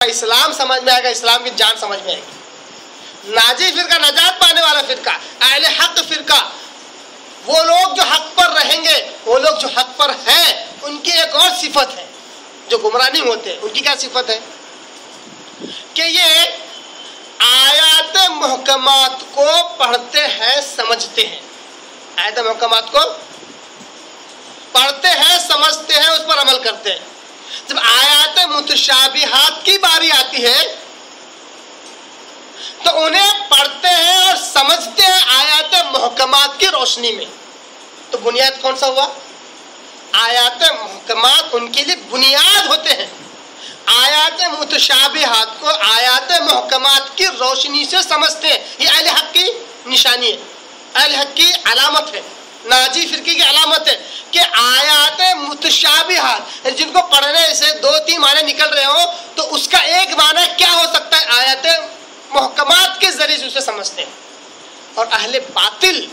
اسلام سمجھ میں آئے گا، اسلام کی جان سمجھ میں آئے گی۔ ناجی فرقہ، نجات پانے والا فرقہ، اہل حق فرقہ، وہ لوگ جو حق پر رہیں گے، وہ لوگ جو حق پر ہیں، ان کی ایک اور صفت ہے جو گمراہ نہیں ہوتے۔ ان کی کیا صفت ہے؟ کہ یہ آیات محکمات کو پڑھتے ہیں، سمجھتے ہیں۔ آیات محکمات کو پڑھتے ہیں، سمجھتے ہیں، اس پر عمل کرتے ہیں۔ جب آیات متشابہات کی باری آتی ہے تو انہیں پڑھتے ہیں اور سمجھتے ہیں آیات محکمات کی روشنی میں۔ تو بنیاد کون سا ہوا؟ آیات محکمات ان کے لیے بنیاد ہوتے ہیں۔ آیات متشابہات کو آیات محکمات کی روشنی سے سمجھتے ہیں۔ یہ اہل حق کی نشانی ہے، اہل حق کی علامت ہے، ناجی فرقے کی علامت ہے کہ آیات متشابہات جن کو پڑھنے سے 2-3 معنی نکل رہے ہوں تو اس کا ایک معنی کیا ہو سکتا ہے؟ آیات محکمات کے ذریعے سے اسے سمجھتے ہیں۔ اور اہل باطل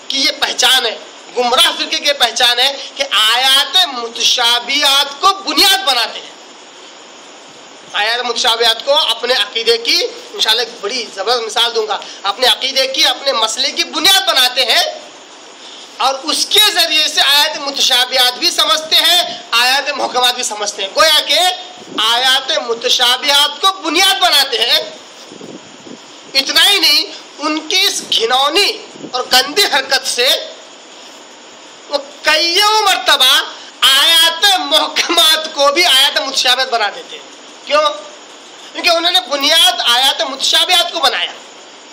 کی یہ پہچان ہے، گمراہ فرقے کی پہچان ہے کہ آیات متشابہات کو بنیاد بناتے ہیں، آیات متشابہات کو اپنے عقیدے کی، انشاءاللہ ایک بڑی زبردست مثال دوں گا، اپنے عقیدے کی، اپنے مسئلے کی بنیاد بناتے ہیں اور اس کے ذریعے سے آیات متشابہات بھی سمجھتے ہیں، آیات محکمات بھی سمجھتے ہیں۔ گویا کہ آیات متشابہات کو بنیاد بناتے ہیں۔ اتنا ہی نہیں، ان کی اس گھنونی اور گندی حرکت سے وہ کئیوں مرتبہ آیات محکمات کو بھی آیات متشابہات بنا دیتے ہیں۔ کیوں؟ کیونکہ انہوں نے بنیاد آیات متشابہات کو بنایا۔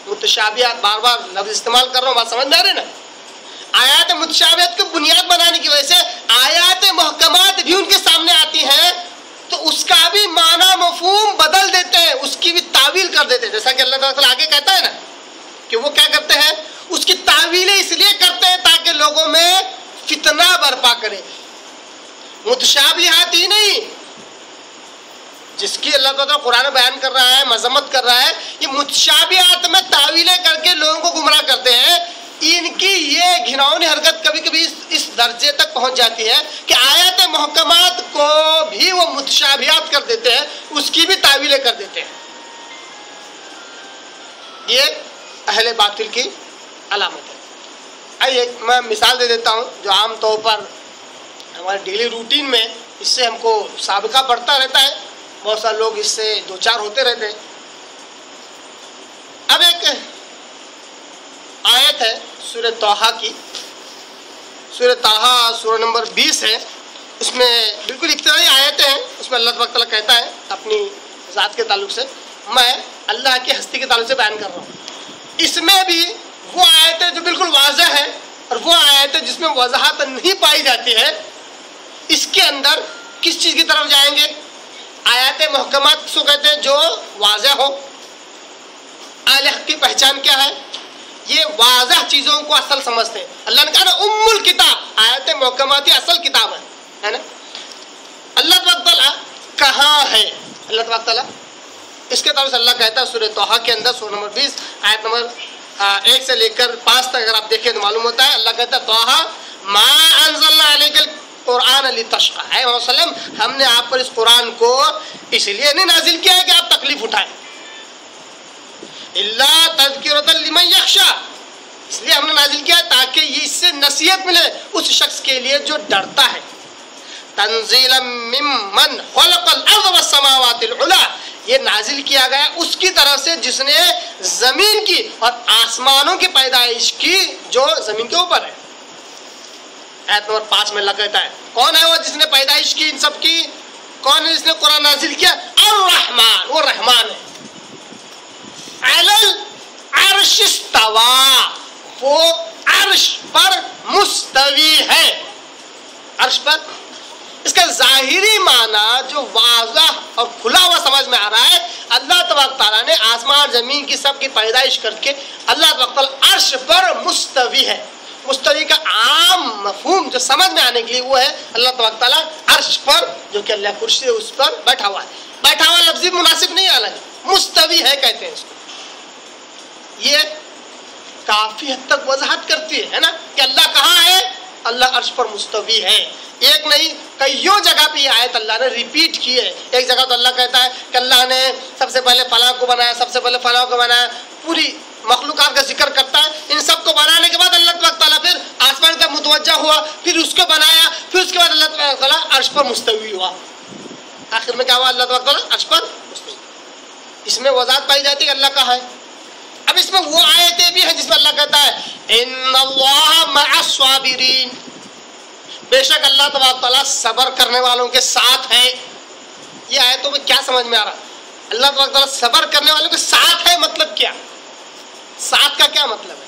متشابہات، بار بار لفظ استعمال کر رہا ہوں، بات سمجھ میں آ رہی ہے نا؟ آیات متشابہات کو بنیاد بنانے کی وجہ سے آیات محکمات بھی ان کے سامنے آتی ہیں تو اس کا بھی معنی مفہوم بدل دیتے ہیں، اس کی بھی تعویل کر دیتے ہیں۔ جیسا کہ اللہ تعالیٰ آگے کہتا ہے نا کہ وہ کیا کرتے ہیں؟ اس کی تعویلیں اس لیے کرتے ہیں تاکہ لوگوں میں فتنہ برپا کرے۔ متشابہات ہی نہیں، جس کی اللہ تعالیٰ قرآن بیان کر رہا ہے، مذمت کر رہا ہے، یہ متشابہات میں تعویلیں کر کے لوگوں کو گمراہ کرتے ہیں۔ ان کی یہ گھناؤنی حرکت کبھی کبھی اس درجے تک پہنچ جاتی ہے کہ آیات محکمات کو بھی وہ متشابہات کر دیتے ہیں، اس کی بھی تعویلیں کر دیتے ہیں۔ یہ اہل باطل کی علامت ہے۔ آئیے میں مثال دے دیتا ہوں جو عام طور پر ہمارے ڈیلی روٹین میں اس سے ہم کو سابقہ پڑتا رہتا ہے، بہت سارے لوگ اس سے دوچار ہوتے رہتے ہیں۔ اب ایک آیت ہے سورہ طٰہٰ کی، سورہ طٰہٰ سورہ نمبر 20 ہے، اس میں بالکل ابتدائی آیتیں ہیں۔ اس میں اللہ تبارک تعالیٰ کہتا ہے اپنی ذات کے تعلق سے، میں اللہ کی ہستی کے تعلق سے بیان کر رہا ہوں۔ اس میں بھی وہ آیتیں جو بالکل واضح ہے اور وہ آیتیں جس میں وضاحت نہیں پائی جاتی ہے، اس کے اندر کس چیز کی طرف جائیں گے؟ آیات محکمات کو کہتے ہیں جو واضح ہو۔ اہل حق کی پہچان کیا ہے؟ یہ واضح چیزوں کو اصل سمجھتے ہیں۔ اللہ نے کہا نا ام الکتاب، آیات محکمات یہ اصل کتاب ہے نا۔ اللہ تبارک تعالیٰ کہاں ہے؟ اللہ تبارک تعالیٰ اس کے طرف سے اللہ کہتا ہے سورہ طٰہٰ کے اندر سورہ نمبر 20 آیت نمبر 1 سے لے کر 5 تک اگر آپ دیکھیں تو معلوم ہوتا ہے، اللہ کہتا ہے طٰہٰ ما انزلنا علیک القرآن لتشقی، اے محمد صلی اللہ علیہ وسلم ہم نے آپ پر اس قرآن کو اس لیے نہیں نازل کیا ہے کہ آپ تکلیف اٹھائیں، الا تذکرۃ لمن یخشی، اس لیے ہم نے نازل کیا تاکہ یہ اس سے نصیحت ملے اس شخص کے لیے جو ڈرتا ہے۔ تنزیلا ممن خلق الارض والسماوات العلی، یہ نازل کیا گیا اس کی طرف سے جس نے زمین کی اور آسمانوں کی پیدائش کی جو زمین کے اوپر ہے۔ آیت نمبر 5 میں اللہ کہتا ہے کون ہے وہ جس نے پیدائش کی ان سب کی؟ کون ہے جس نے قرآن نازل کیا؟ الرحمن، وہ رحمان ہے۔ علی العرش استویٰ، وہ عرش پر مستوی ہے، عرش پر۔ اس کا ظاہری معنی جو واضح اور کھلا ہوا سمجھ میں آ رہا ہے، اللہ تبارک تعالیٰ نے آسمان زمین کی سب کی پیدائش کر کے اللہ تبارک تعالیٰ عرش پر مستوی ہے۔ مستوی کا عام مفہوم جو سمجھ میں آنے کے لیے وہ ہے اللہ تبارک تعالیٰ عرش پر، جو کہ اللہ کرسی ہے اس پر بیٹھا ہوا ہے۔ بیٹھا ہوا لفظ مناسب نہیں آنا ہے، مستوی ہے کہتے ہیں اس کو۔ یہ کافی حد تک وضاحت کرتی ہے نا کہ اللہ کہاں ہے؟ اللہ عرش پر مستوی ہے۔ ایک نہیں کئیوں جگہ پہ یہ آیت اللہ نے ریپیٹ کی ہے. ایک جگہ تو اللہ کہتا ہے کہ اللہ نے سب سے پہلے فلاں کو بنایا, سب سے پہلے فلاں کو بنایا, پوری مخلوقات کا ذکر کرتا ہے. ان سب کو بنانے کے بعد اللہ تبارک تعالیٰ پھر آسمان کا متوجہ ہوا, پھر اس کو بنایا, پھر اس کے بعد اللہ تبارک تعالیٰ عرش پر مستوی ہوا. آخر میں کیا ہوا؟ اللہ تبارک تعالیٰ عرش پر مستوی. اس میں وضاحت پائی جاتی ہے کہ اللہ کہاں ہے. اب اس میں وہ آیتیں بھی ہیں جس میں اللہ کہتا ہے ان اللہ مع الصابرین, بے شک اللہ تبارک تعالیٰ صبر کرنے والوں کے ساتھ ہے. یہ آیتوں میں کیا سمجھ میں آ رہا؟ اللہ تبارک تعالیٰ صبر کرنے والوں کے ساتھ ہے, مطلب کیا؟ ساتھ کا کیا مطلب ہے؟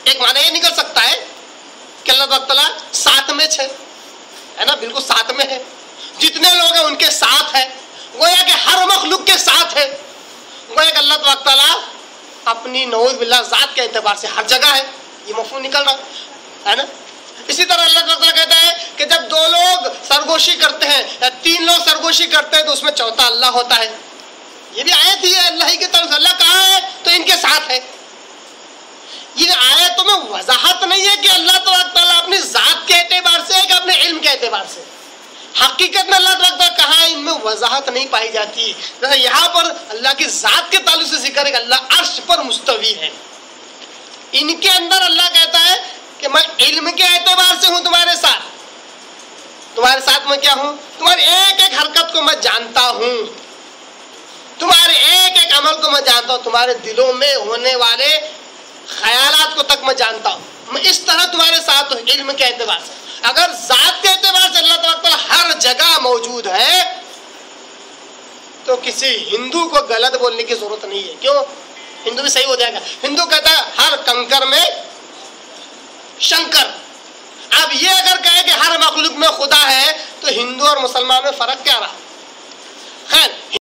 ایک معنی یہ نکل سکتا ہے کہ اللہ تبارک تعالیٰ ساتھ میں ہے نا, بالکل ساتھ میں ہے, جتنے لوگ ہیں ان کے ساتھ ہے, گویا کہ ہر مخلوق کے ساتھ ہے. گویا کہ اللہ تبارک تعالیٰ اپنی نعوذ باللہ ذات کے اعتبار سے ہر جگہ ہے. یہ مفہوم نکل رہا ہے نا. اسی طرح اللہ تبارک تعالیٰ کہتا ہے کہ جب دو لوگ سرگوشی کرتے ہیں یا تین لوگ سرگوشی کرتے ہیں تو اس میں چوتھا اللہ ہوتا ہے. یہ بھی آیت ہی ہے اللہ ہی کی طرف سے. اللہ کہاں ہے؟ تو ان کے ساتھ ہے. یہ آیتوں میں وضاحت نہیں ہے کہ اللہ تبارک تعالیٰ اپنی ذات کے اعتبار سے ہے کہ اپنے علم کے اعتبار سے. حقیقت میں اللہ تبارک تعالیٰ کہاں ہے, ان میں وضاحت نہیں پائی جاتی. جیسے یہاں پر اللہ کی ذات کے تعلق سے ذکر ہے کہ اللہ عرش پر مستوی ہے. ان کے اندر اللہ کہتا ہے کہ میں علم کے اعتبار سے ہوں تمہارے ساتھ. تمہارے ساتھ میں کیا ہوں؟ تمہاری ایک ایک حرکت کو میں جانتا ہوں, تمہارے ایک ایک عمل کو میں جانتا ہوں, تمہارے دلوں میں ہونے والے خیالات کو تک میں جانتا ہوں. میں اس طرح تمہارے ساتھ ہوں علم کے اعتبار سے. اگر ذات کے اعتبار سے اللہ تبارک تعالیٰ ہر جگہ موجود ہے تو کسی ہندو کو غلط بولنے کی ضرورت نہیں ہے. کیوں؟ ہندو بھی صحیح ہو جائے گا. ہندو کہتا ہے ہر کنکر میں شنکر. اب یہ اگر کہے کہ ہر مخلوق میں خدا ہے تو ہندو اور مسلمان میں فرق کیا رہا؟ خیر,